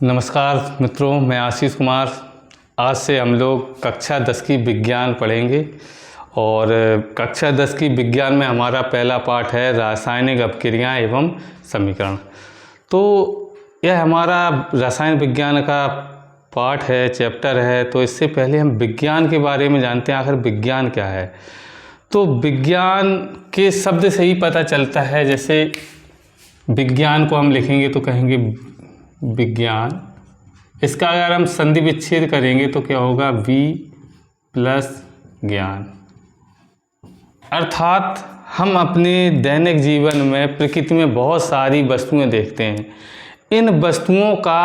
नमस्कार मित्रों, मैं आशीष कुमार। आज से हम लोग कक्षा 10 की विज्ञान पढ़ेंगे और कक्षा 10 की विज्ञान में हमारा पहला पाठ है रासायनिक अपक्रियाएं एवं समीकरण। तो यह हमारा रसायन विज्ञान का पाठ है, चैप्टर है। तो इससे पहले हम विज्ञान के बारे में जानते हैं, आखिर विज्ञान क्या है। तो विज्ञान के शब्द से ही पता चलता है। जैसे विज्ञान को हम लिखेंगे तो कहेंगे विज्ञान। इसका अगर हम संधि विच्छेद करेंगे तो क्या होगा, वि प्लस ज्ञान। अर्थात हम अपने दैनिक जीवन में प्रकृति में बहुत सारी वस्तुएं देखते हैं। इन वस्तुओं का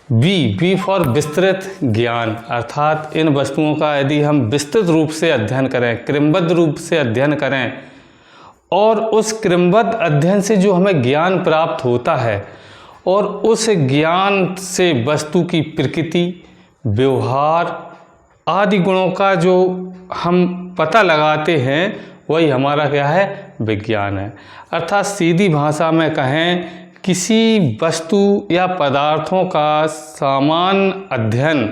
वी फॉर विस्तृत ज्ञान, अर्थात इन वस्तुओं का यदि हम विस्तृत रूप से अध्ययन करें, क्रमबद्ध रूप से अध्ययन करें और उस क्रमबद्ध अध्ययन से जो हमें ज्ञान प्राप्त होता है और उस ज्ञान से वस्तु की प्रकृति, व्यवहार आदि गुणों का जो हम पता लगाते हैं, वही हमारा क्या है, विज्ञान है। अर्थात सीधी भाषा में कहें, किसी वस्तु या पदार्थों का सामान्य अध्ययन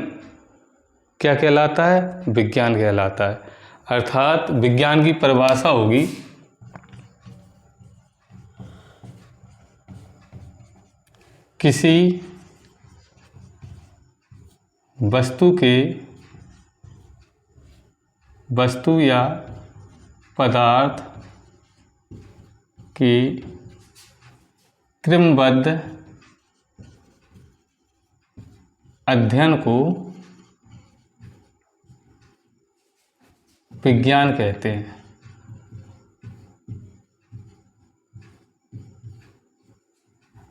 क्या कहलाता है, विज्ञान कहलाता है। अर्थात विज्ञान की परिभाषा होगी किसी वस्तु या पदार्थ के क्रमबद्ध अध्ययन को विज्ञान कहते हैं।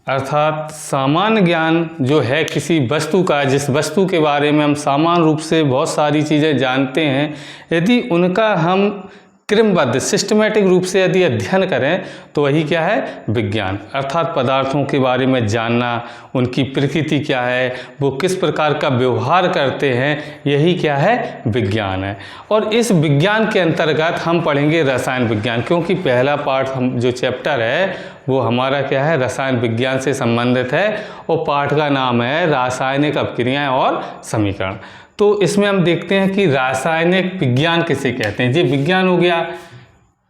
अर्थात सामान्य ज्ञान जो है किसी वस्तु का, जिस वस्तु के बारे में हम सामान्य रूप से बहुत सारी चीज़ें जानते हैं, यदि उनका हम क्रमबद्ध सिस्टमेटिक रूप से यदि अध्ययन करें तो वही क्या है, विज्ञान। अर्थात पदार्थों के बारे में जानना, उनकी प्रकृति क्या है, वो किस प्रकार का व्यवहार करते हैं, यही क्या है, विज्ञान है। और इस विज्ञान के अंतर्गत हम पढ़ेंगे रसायन विज्ञान, क्योंकि पहला पाठ हम जो चैप्टर है वो हमारा क्या है, रसायन विज्ञान से संबंधित है और पाठ का नाम है रासायनिक अपक्रियाएं और समीकरण। तो इसमें हम देखते हैं कि रासायनिक विज्ञान किसे कहते हैं। ये विज्ञान हो गया,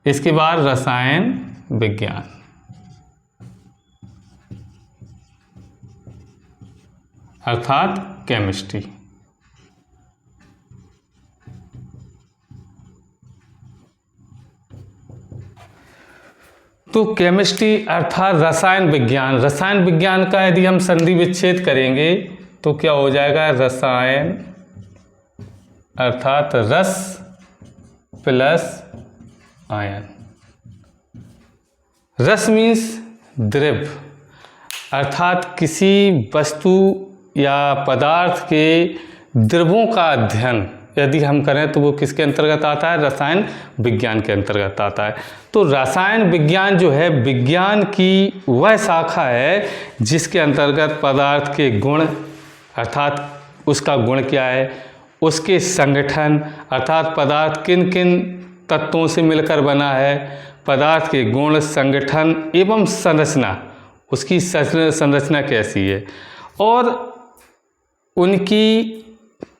इसके बाद रसायन विज्ञान। अर्थात केमिस्ट्री। तो केमिस्ट्री अर्थात रसायन विज्ञान। रसायन विज्ञान का यदि हम संधि विच्छेद करेंगे तो क्या हो जाएगा, रसायन अर्थात रस प्लस आयन। रस मीन्स द्रव्य, अर्थात किसी वस्तु या पदार्थ के द्रव्यों का अध्ययन यदि हम करें तो वो किसके अंतर्गत आता है, रसायन विज्ञान के अंतर्गत आता है। तो रसायन विज्ञान जो है विज्ञान की वह शाखा है जिसके अंतर्गत पदार्थ के गुण, अर्थात उसका गुण क्या है, उसके संगठन, अर्थात पदार्थ किन किन तत्वों से मिलकर बना है, पदार्थ के गुण, संगठन एवं संरचना, उसकी संरचना कैसी है और उनकी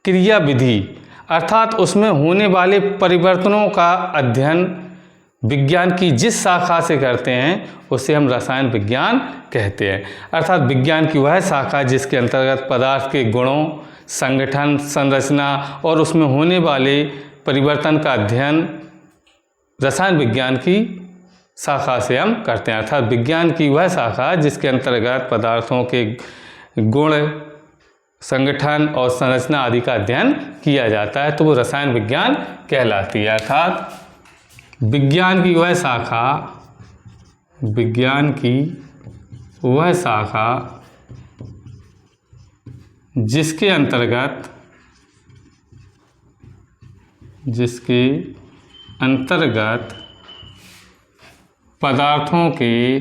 क्रिया विधि, अर्थात उसमें होने वाले परिवर्तनों का अध्ययन विज्ञान की जिस शाखा से करते हैं उसे हम रसायन विज्ञान कहते हैं। अर्थात विज्ञान की वह शाखा जिसके अंतर्गत पदार्थ के गुणों, संगठन, संरचना और उसमें होने वाले परिवर्तन का अध्ययन रसायन विज्ञान की शाखा से हम करते हैं। अर्थात विज्ञान की वह शाखा जिसके अंतर्गत पदार्थों के गुण, संगठन और संरचना आदि का अध्ययन किया जाता है, तो वो रसायन विज्ञान कहलाती है। अर्थात विज्ञान की वह शाखा जिसके अंतर्गत पदार्थों के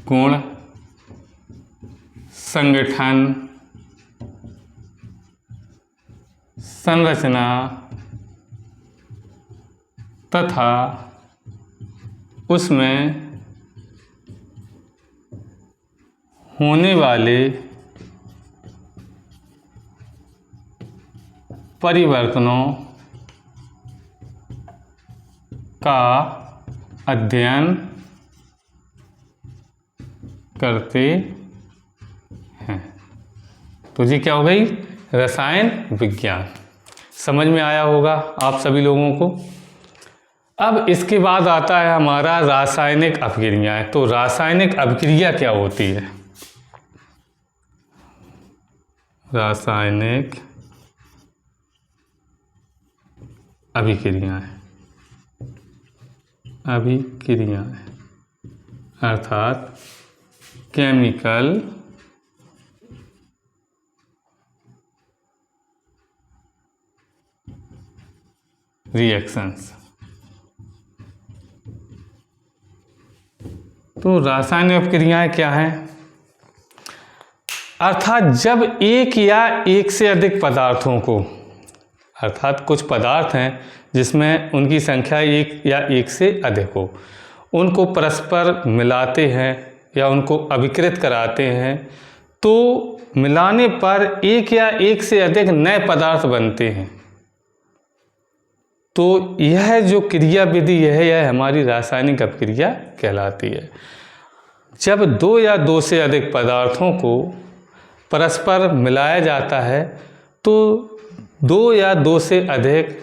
गुण, संगठन, संरचना तथा उसमें होने वाले परिवर्तनों का अध्ययन करते हैं। तो जी क्या हो गई? रसायन विज्ञान। समझ में आया होगा आप सभी लोगों को। अब इसके बाद आता है हमारा रासायनिक अपक्रियाएं। तो रासायनिक अपक्रिया क्या होती है? रासायनिक अभिक्रियाएं अर्थात केमिकल रिएक्शंस। तो रासायनिक अपक्रियाएं क्या हैं? अर्थात जब एक या एक से अधिक पदार्थों को, अर्थात कुछ पदार्थ हैं जिसमें उनकी संख्या एक या एक से अधिक हो, उनको परस्पर मिलाते हैं या उनको अभिकृत कराते हैं, तो मिलाने पर एक या एक से अधिक नए पदार्थ बनते हैं। तो यह जो क्रिया विधि है यह हमारी रासायनिक अपक्रिया कहलाती है। जब दो या दो से अधिक पदार्थों को परस्पर मिलाया जाता है तो दो या दो से अधिक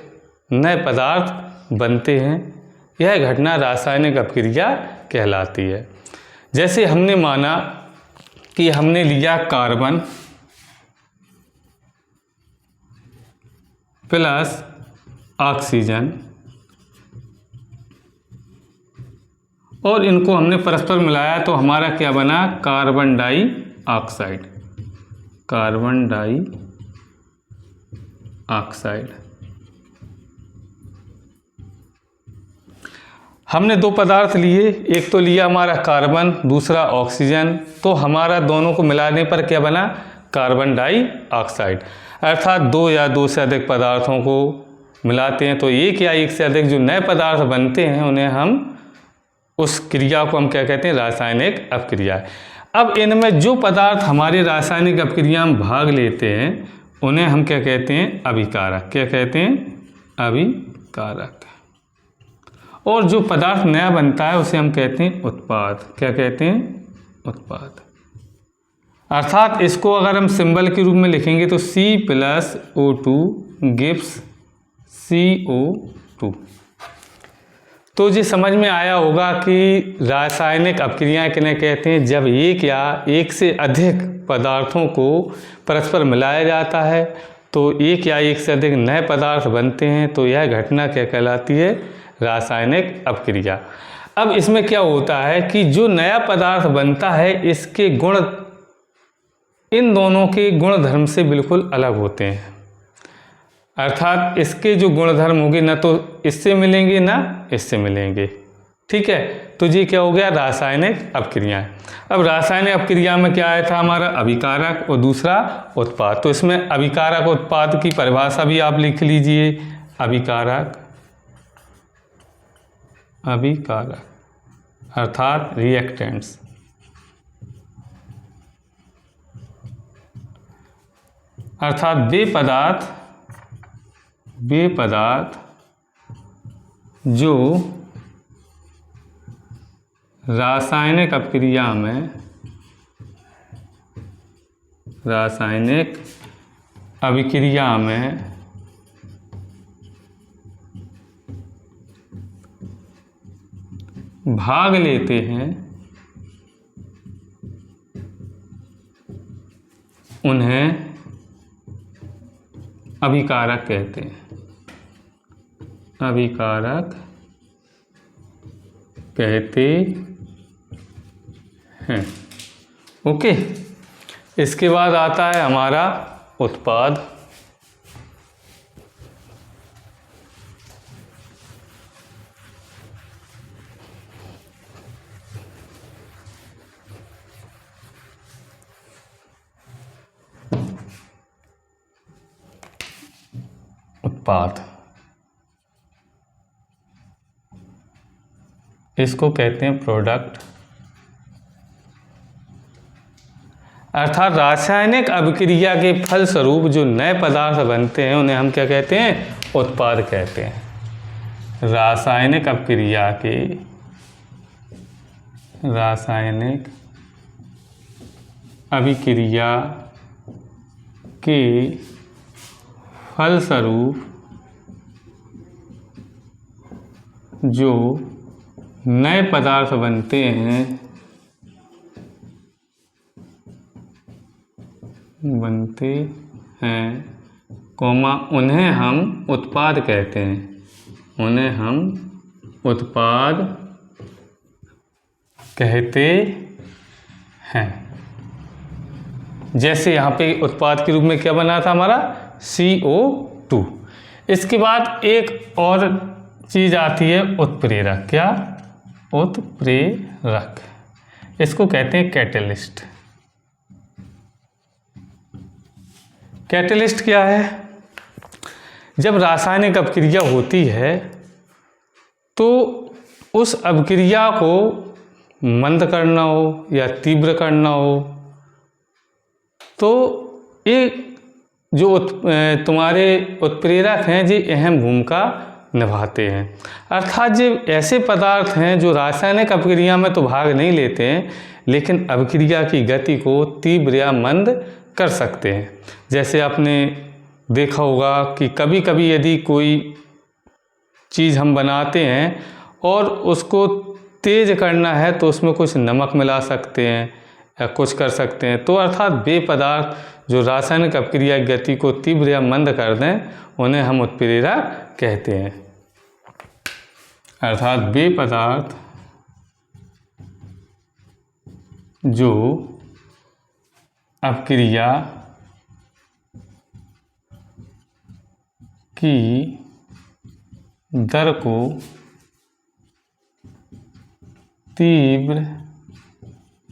नए पदार्थ बनते हैं। यह घटना रासायनिक अपक्रिया कहलाती है। जैसे हमने माना कि हमने लिया कार्बन प्लस ऑक्सीजन और इनको हमने परस्पर मिलाया तो हमारा क्या बना? Carbon dioxide. Carbon dioxide. हमने दो पदार्थ लिए, एक तो लिया हमारा कार्बन, दूसरा ऑक्सीजन, तो हमारा दोनों को मिलाने पर क्या बना? Carbon dioxide. अर्थात दो या दो से अधिक पदार्थों को मिलाते हैं तो एक या एक से अधिक जो नए पदार्थ बनते हैं उन्हें हम, उस क्रिया को हम क्या कहते हैं? रासायनिक अपक्रिया। अब इनमें जो पदार्थ हमारी रासायनिक अपक्रिया में भाग लेते हैं उन्हें हम क्या कहते हैं? अभिकारक। क्या कहते हैं? अभिकारक। और जो पदार्थ नया बनता है उसे हम कहते हैं उत्पाद। क्या कहते हैं? उत्पाद। अर्थात इसको अगर हम सिंबल के रूप में लिखेंगे तो C+O2 गिव्स CO2। तो जी समझ में आया होगा कि रासायनिक अपक्रियाएं किन्हें कहते हैं? जब एक या एक से अधिक पदार्थों को परस्पर मिलाया जाता है तो एक या एक से अधिक नए पदार्थ बनते हैं, तो यह घटना क्या कहलाती है? रासायनिक अपक्रिया। अब इसमें क्या होता है कि जो नया पदार्थ बनता है इसके गुण इन दोनों के गुणधर्म से बिल्कुल अलग होते हैं। अर्थात इसके जो गुणधर्म होंगे ना तो इससे मिलेंगे ना इससे मिलेंगे। ठीक है, तो ये क्या हो गया? रासायनिक अपक्रियाएं। अब रासायनिक अपक्रिया में क्या आया था? हमारा अभिकारक और दूसरा उत्पाद। तो इसमें अभिकारक उत्पाद की परिभाषा भी आप लिख लीजिए। अभिकारक अर्थात रिएक्टेंट्स। अर्थात वे पदार्थ जो रासायनिक अपक्रिया में, रासायनिक अभिक्रिया में भाग लेते हैं उन्हें अभिकारक कहते हैं। अभिकारक कहते हैं। ओके, इसके बाद आता है हमारा उत्पाद। उत्पाद इसको कहते हैं प्रोडक्ट अर्थात रासायनिक अभिक्रिया के फलस्वरूप जो नए पदार्थ बनते हैं उन्हें हम क्या कहते हैं? उत्पाद कहते हैं। रासायनिक अभिक्रिया के फलस्वरूप जो नए पदार्थ बनते हैं उन्हें हम उत्पाद कहते हैं। उन्हें हम उत्पाद कहते हैं। जैसे यहाँ पे उत्पाद के रूप में क्या बना था हमारा? CO2। इसके बाद एक और चीज़ आती है उत्प्रेरक। क्या? उत्प्रेरक। इसको कहते हैं कैटलिस्ट। कैटलिस्ट क्या है? जब रासायनिक अभिक्रिया होती है तो उस अभिक्रिया को मंद करना हो या तीव्र करना हो तो ये जो तुम्हारे उत्प्रेरक हैं जी अहम भूमिका निभाते हैं। अर्थात जो ऐसे पदार्थ हैं जो रासायनिक अभिक्रिया में तो भाग नहीं लेते हैं लेकिन अभिक्रिया की गति को तीव्र या मंद कर सकते हैं। जैसे आपने देखा होगा कि कभी कभी यदि कोई चीज़ हम बनाते हैं और उसको तेज़ करना है तो उसमें कुछ नमक मिला सकते हैं या कुछ कर सकते हैं। तो अर्थात वे पदार्थ जो रासायनिक अभिक्रिया की गति को तीव्र या मंद कर दें उन्हें हम उत्प्रेरक कहते हैं। अर्थात वे पदार्थ जो अभिक्रिया की दर को तीव्र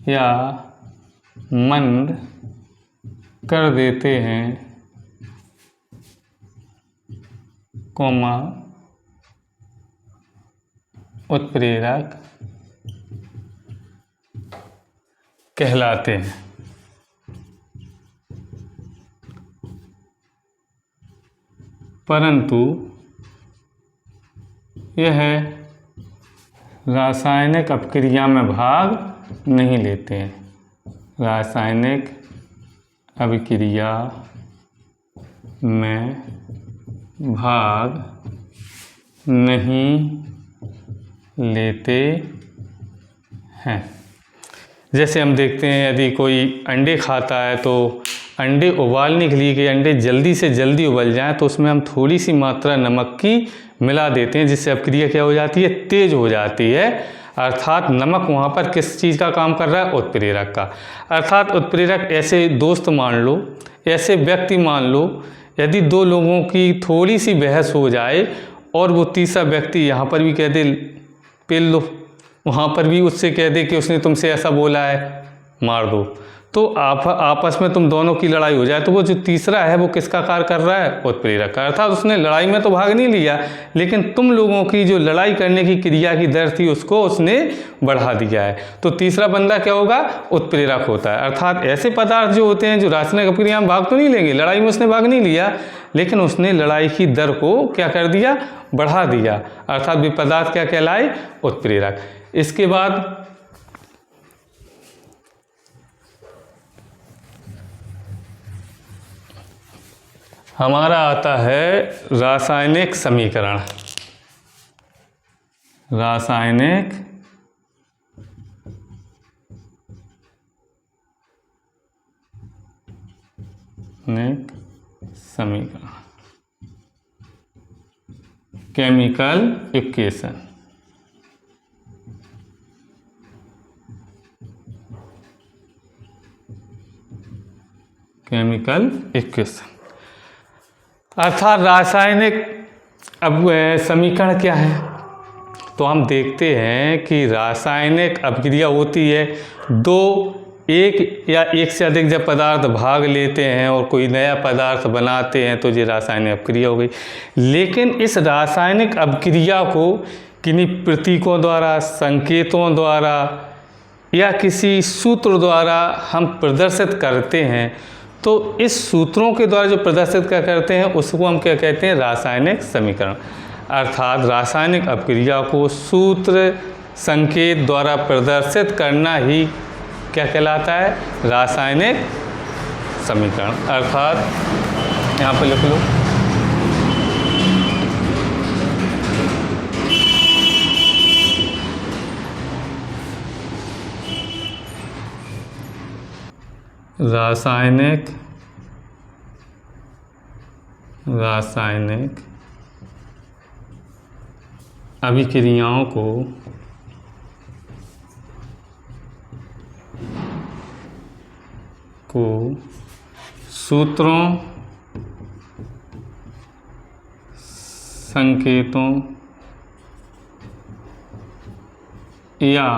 या मंद कर देते हैं, उत्प्रेरक कहलाते हैं। परंतु यह रासायनिक अभिक्रिया में भाग नहीं लेते हैं। रासायनिक अभिक्रिया में भाग नहीं लेते हैं। जैसे हम देखते हैं यदि कोई अंडे खाता है तो अंडे उबालने के लिए कि अंडे जल्दी से जल्दी उबल जाएं तो उसमें हम थोड़ी सी मात्रा नमक की मिला देते हैं जिससे अभिक्रिया क्या हो जाती है? तेज हो जाती है। अर्थात नमक वहाँ पर किस चीज़ का काम कर रहा है? उत्प्रेरक का। अर्थात उत्प्रेरक ऐसे दोस्त मान लो, ऐसे व्यक्ति मान लो, यदि दो लोगों की थोड़ी सी बहस हो जाए और वो तीसरा व्यक्ति यहाँ पर भी कह दे पेल लो, वहाँ पर भी उससे कह दे कि उसने तुमसे ऐसा बोला है, मार दो, तो आपस में तुम दोनों की लड़ाई हो जाए तो वो जो तीसरा है वो किसका कार्य कर रहा है? उत्प्रेरक का। अर्थात उसने लड़ाई में तो भाग नहीं लिया लेकिन तुम लोगों की जो लड़ाई करने की क्रिया की दर थी उसको उसने बढ़ा दिया है। तो तीसरा बंदा क्या होगा? उत्प्रेरक होता है। अर्थात ऐसे पदार्थ जो होते हैं जो रासायनिक अभिक्रिया में भाग तो नहीं लेंगे, लड़ाई में उसने भाग नहीं लिया लेकिन उसने लड़ाई की दर को क्या कर दिया? बढ़ा दिया। अर्थात वे पदार्थ क्या कहलाए? उत्प्रेरक। इसके बाद हमारा आता है रासायनिक समीकरण। रासायनिक समीकरण, केमिकल इक्वेशन। केमिकल इक्वेशन अर्थात रासायनिक समीकरण क्या है? तो हम देखते हैं कि रासायनिक अभिक्रिया होती है, एक या एक से अधिक जब पदार्थ भाग लेते हैं और कोई नया पदार्थ बनाते हैं तो ये रासायनिक अभिक्रिया हो गई। लेकिन इस रासायनिक अभिक्रिया को किन्हीं प्रतीकों द्वारा, संकेतों द्वारा या किसी सूत्र द्वारा हम प्रदर्शित करते हैं, तो इस सूत्रों के द्वारा जो प्रदर्शित क्या करते हैं उसको हम क्या कहते हैं, रासायनिक समीकरण। अर्थात रासायनिक अपक्रिया को सूत्र संकेत द्वारा प्रदर्शित करना ही क्या कहलाता है, रासायनिक समीकरण। अर्थात यहाँ पे लिख लो, रासायनिक अभिक्रियाओं को सूत्रों संकेतों या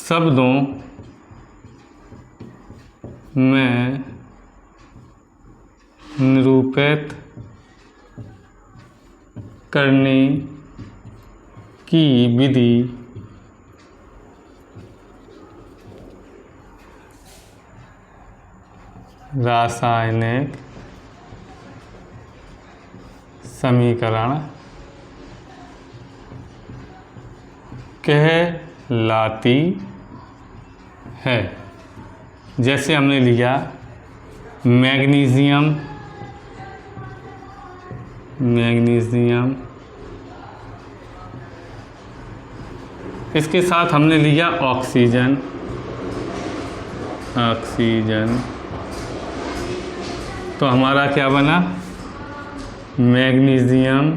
शब्दों में निरूपित करने की विधि रासायनिक समीकरण कहलाती है। जैसे हमने लिया मैग्नीशियम इसके साथ हमने लिया ऑक्सीजन, तो हमारा क्या बना, मैग्नीशियम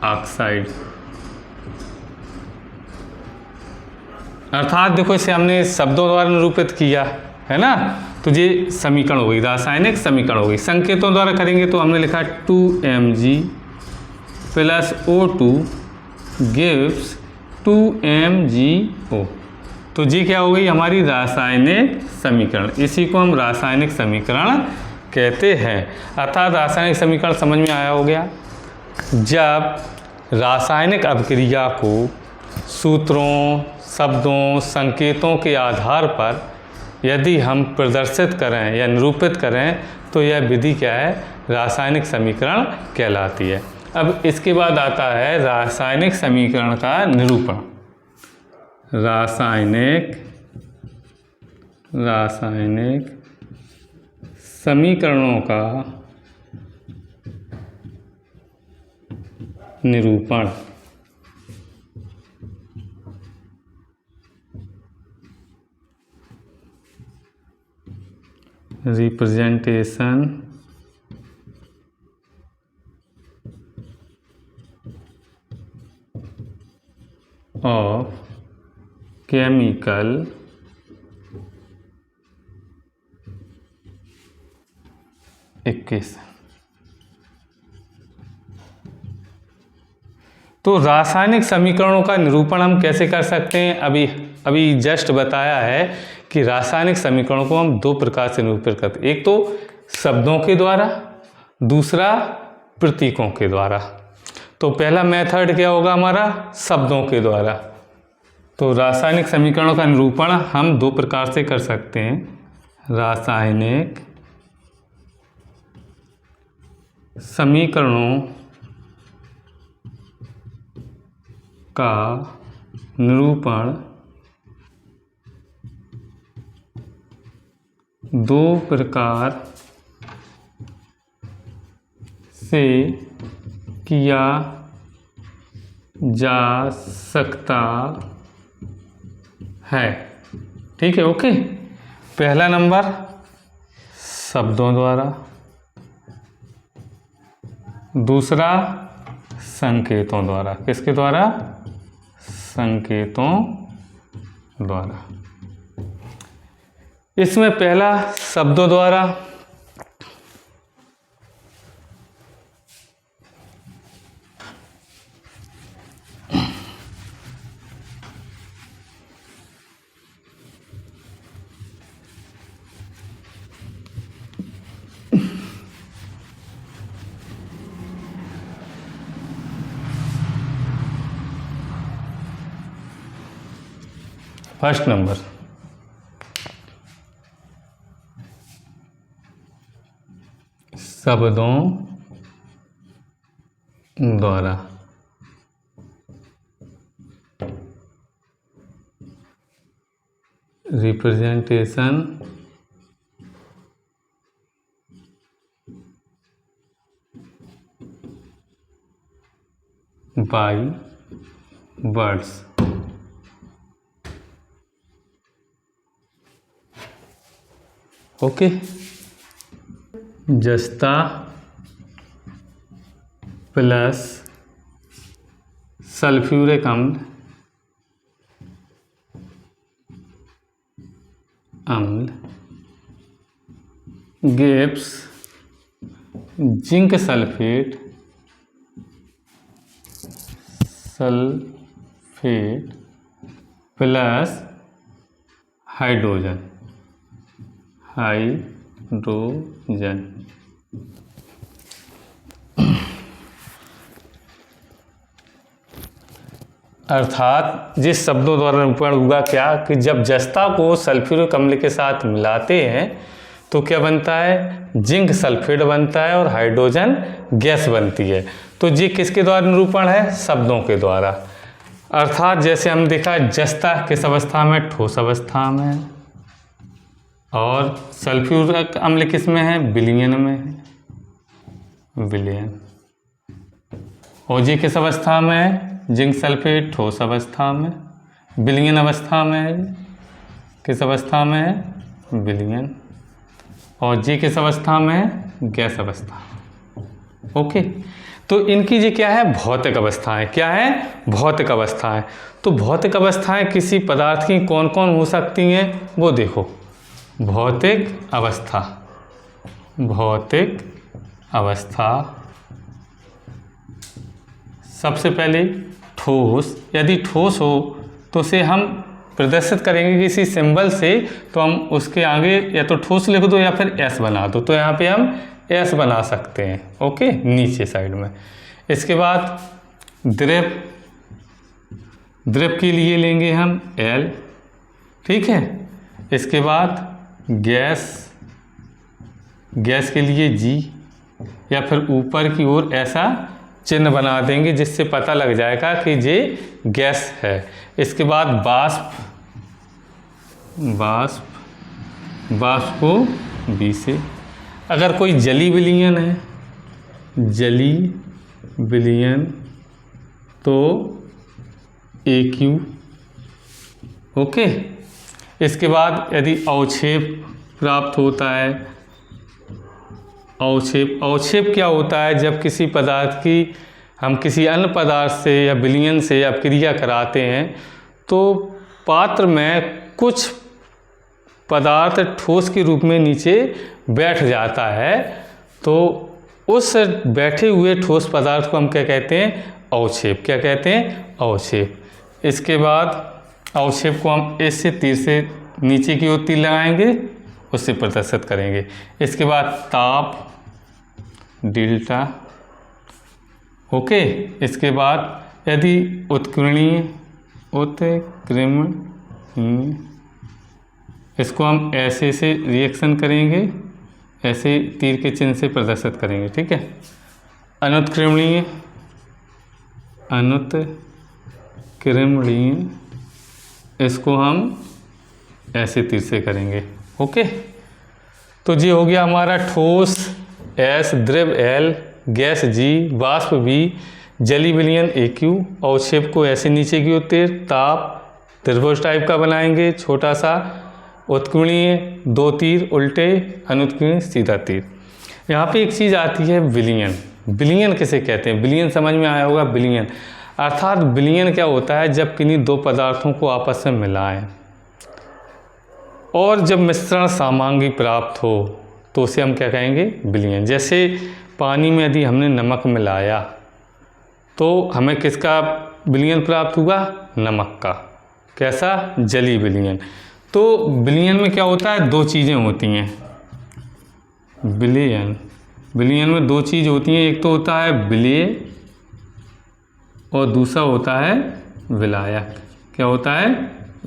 ऑक्साइड। अर्थात देखो इसे हमने शब्दों द्वारा निरूपित किया है ना, तो ये समीकरण हो गई, रासायनिक समीकरण हो गई। संकेतों द्वारा करेंगे तो हमने लिखा 2Mg + O2 gives 2MgO, तो जी क्या हो गई हमारी रासायनिक समीकरण। इसी को हम रासायनिक समीकरण कहते हैं। अर्थात रासायनिक समीकरण समझ में आया हो गया। जब रासायनिक अभिक्रिया को सूत्रों, शब्दों, संकेतों के आधार पर यदि हम प्रदर्शित करें या निरूपित करें तो यह विधि क्या है, रासायनिक समीकरण कहलाती है। अब इसके बाद आता है रासायनिक समीकरण का निरूपण। रासायनिक समीकरणों का निरूपण। Representation of chemical equation. तो रासायनिक समीकरणों का निरूपण हम कैसे कर सकते हैं, अभी जस्ट बताया है कि रासायनिक समीकरणों को हम दो प्रकार से निरूपित करते हैं। एक तो शब्दों के द्वारा, दूसरा प्रतीकों के द्वारा। तो पहला मेथड क्या होगा हमारा, शब्दों के द्वारा। तो रासायनिक समीकरणों का निरूपण हम दो प्रकार से कर सकते हैं। रासायनिक समीकरणों का निरूपण दो प्रकार से किया जा सकता है। ठीक है, ओके। पहला नंबर शब्दों द्वारा, दूसरा संकेतों द्वारा। किसके द्वारा, संकेतों द्वारा। इसमें पहला शब्दों द्वारा। फर्स्ट नंबर, शब्दों द्वारा। Representation by words. ओके, जस्ता प्लस सल्फ्यूरिक अम्ल gives zinc sulphate plus hydrogen. अर्थात जिस शब्दों द्वारा निरूपण हुआ क्या कि जब जस्ता को सल्फ्यूरिक अम्ल के साथ मिलाते हैं तो क्या बनता है, जिंक सल्फेट बनता है और हाइड्रोजन गैस बनती है। तो ये किसके द्वारा निरूपण है, शब्दों के द्वारा। अर्थात जैसे हम देखा जस्ता किस अवस्था में, ठोस अवस्था में, और सल्फ्यूरिक अम्ल किस में है, विलयन में है, विलयन। और ये किस अवस्था में है, जिंक सल्फेट ठोस अवस्था में, विलयन अवस्था में है। किस अवस्था में है, विलयन। और जी किस अवस्था में है, गैस अवस्था। ओके, तो इनकी ये क्या है, भौतिक अवस्थाएं। क्या है, भौतिक अवस्थाएं। तो भौतिक अवस्थाएं किसी पदार्थ की कौन कौन हो सकती हैं वो देखो। भौतिक अवस्था, भौतिक अवस्था सबसे पहले ठोस। यदि ठोस हो तो उसे हम प्रदर्शित करेंगे किसी सिंबल से, तो हम उसके आगे या तो ठोस लिख दो या फिर एस बना दो। तो यहाँ पे हम एस बना सकते हैं। ओके, नीचे साइड में। इसके बाद द्रव, द्रव के लिए लेंगे हम एल, ठीक है। इसके बाद गैस, गैस के लिए जी, या फिर ऊपर की ओर ऐसा चिन्ह बना देंगे जिससे पता लग जाएगा कि ये गैस है। इसके बाद वाष्प, वाष्प, वाष्प को बी से। अगर कोई जली विलयन है, जली विलयन, तो ए क्यू। ओके, इसके बाद यदि अवक्षेप प्राप्त होता है, अवक्षेप, अवक्षेप क्या होता है, जब किसी पदार्थ की हम किसी अन्य पदार्थ से या विलयन से या क्रिया कराते हैं तो पात्र में कुछ पदार्थ ठोस के रूप में नीचे बैठ जाता है, तो उस बैठे हुए ठोस पदार्थ को हम क्या कहते हैं, अवक्षेप। क्या कहते हैं, अवक्षेप। इसके बाद अवक्षेप को हम इस से तीर से नीचे की ओर तीर लगाएंगे, उससे प्रदर्शित करेंगे। इसके बाद ताप, डेल्टा। ओके, इसके बाद यदि उत्कीर्णीय, उत्कीर्णीय, इसको हम ऐसे से रिएक्शन करेंगे, ऐसे तीर के चिन्ह से प्रदर्शित करेंगे, ठीक है। अनुत्कीर्णीय, अनुत्कीर्णीय, इसको हम ऐसे तीर से करेंगे। ओके, तो ये हो गया हमारा ठोस एस, द्रव एल, गैस जी, वाष्प बी, जली विलयन ए क्यू, अवक्षेप को ऐसे नीचे की ओर तीर, ताप त्रिभुज टाइप का बनाएंगे छोटा सा, उत्कीर्णीय दो तीर उल्टे, अनुत्कीर्णीय सीधा तीर। यहाँ पे एक चीज़ आती है विलयन। विलयन किसे कहते हैं, विलयन समझ में आया होगा, विलयन अर्थात विलयन क्या होता है, जब किन्हीं दो पदार्थों को आपस में मिलाएं और जब मिश्रण सामग्री प्राप्त हो तो उसे हम क्या कहेंगे, विलयन। जैसे पानी में यदि हमने नमक मिलाया तो हमें किसका विलयन प्राप्त हुआ, नमक का। कैसा, जली विलयन। तो विलयन में क्या होता है, दो चीज़ें होती हैं। विलयन, विलयन में दो चीज़ होती हैं, एक तो होता है विलेय और दूसरा होता है विलायक। क्या होता है,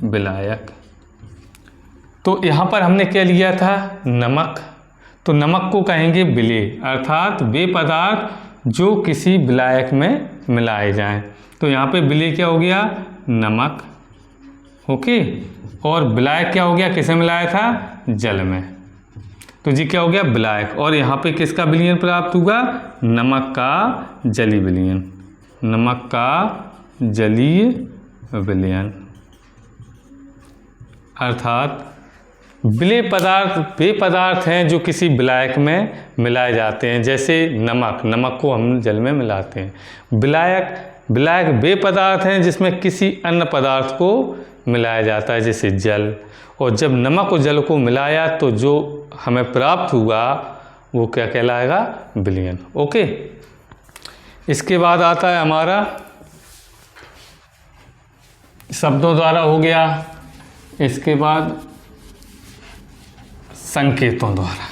विलायक। तो यहाँ पर हमने क्या लिया था, नमक, तो नमक को कहेंगे विलेय, अर्थात वे पदार्थ जो किसी विलायक में मिलाए जाएं। तो यहाँ पे विलेय क्या हो गया, नमक, ओके, और विलायक क्या हो गया, किसे मिलाया था, जल में, तो जी क्या हो गया, विलायक। और यहाँ पे किसका विलयन प्राप्त हुआ, नमक का जलीय विलयन, नमक का जलीय विलयन। अर्थात विलेय पदार्थ वे पदार्थ हैं जो किसी विलायक में मिलाए जाते हैं, जैसे नमक, नमक को हम जल में मिलाते हैं। विलायक वे पदार्थ हैं जिसमें किसी अन्य पदार्थ को मिलाया जाता है, जैसे जल। और जब नमक और जल को मिलाया तो जो हमें प्राप्त हुआ वो क्या कहलाएगा, विलयन। ओके, इसके बाद आता है हमारा शब्दों द्वारा हो गया, इसके बाद संकेतों द्वारा।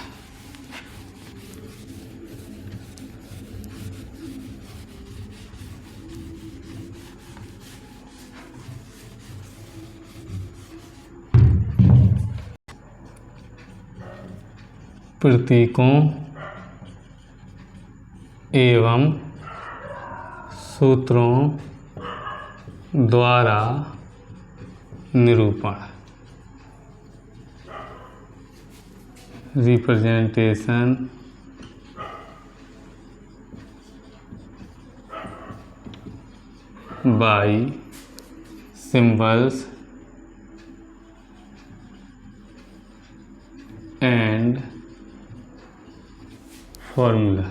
प्रतीकों एवं सूत्रों द्वारा निरूपण, representation bye symbols and formula.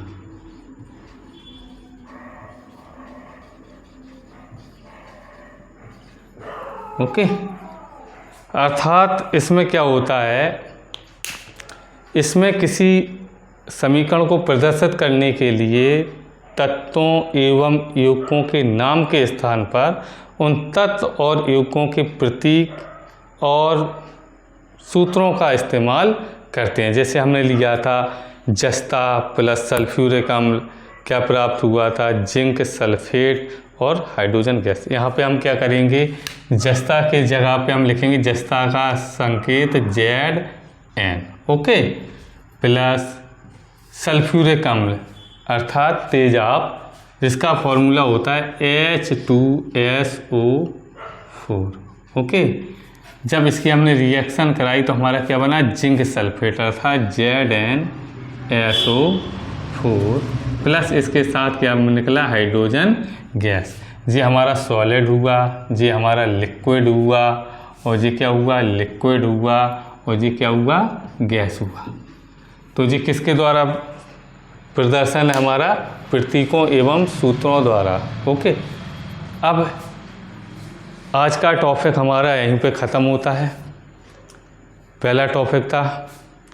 Okay, अर्थात इसमें क्या होता है, इसमें किसी समीकरण को प्रदर्शित करने के लिए तत्वों एवं युग्मों के नाम के स्थान पर उन तत्व और युग्मों के प्रतीक और सूत्रों का इस्तेमाल करते हैं। जैसे हमने लिया था जस्ता प्लस सल्फ्यूरिक अम्ल, क्या प्राप्त हुआ था, जिंक सल्फेट और हाइड्रोजन गैस। यहाँ पे हम क्या करेंगे, जस्ता के जगह पे हम लिखेंगे जस्ता का संकेत Zn, ओके, प्लस सल्फ्यूरिक अम्ल अर्थात तेजाब, जिसका फॉर्मूला होता है H2SO4, ओके। जब इसकी हमने रिएक्शन कराई तो हमारा क्या बना, जिंक सल्फेट अर्थात ZnSO4 प्लस इसके साथ क्या निकला, हाइड्रोजन गैस। ये हमारा सॉलिड हुआ, ये हमारा लिक्विड हुआ, और ये क्या हुआ, लिक्विड हुआ, और ये क्या हुआ, गैस हुआ। तो ये किसके द्वारा प्रदर्शन है हमारा, प्रतीकों एवं सूत्रों द्वारा। ओके, अब आज का टॉपिक हमारा यहीं पे ख़त्म होता है। पहला टॉपिक था,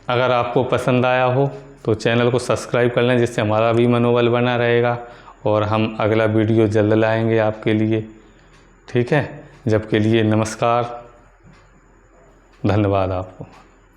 अगर आपको पसंद आया हो तो चैनल को सब्सक्राइब कर लें, जिससे हमारा भी मनोबल बना रहेगा, और हम अगला वीडियो जल्द लाएंगे आपके लिए, ठीक है। जब के लिए नमस्कार, धन्यवाद आपको।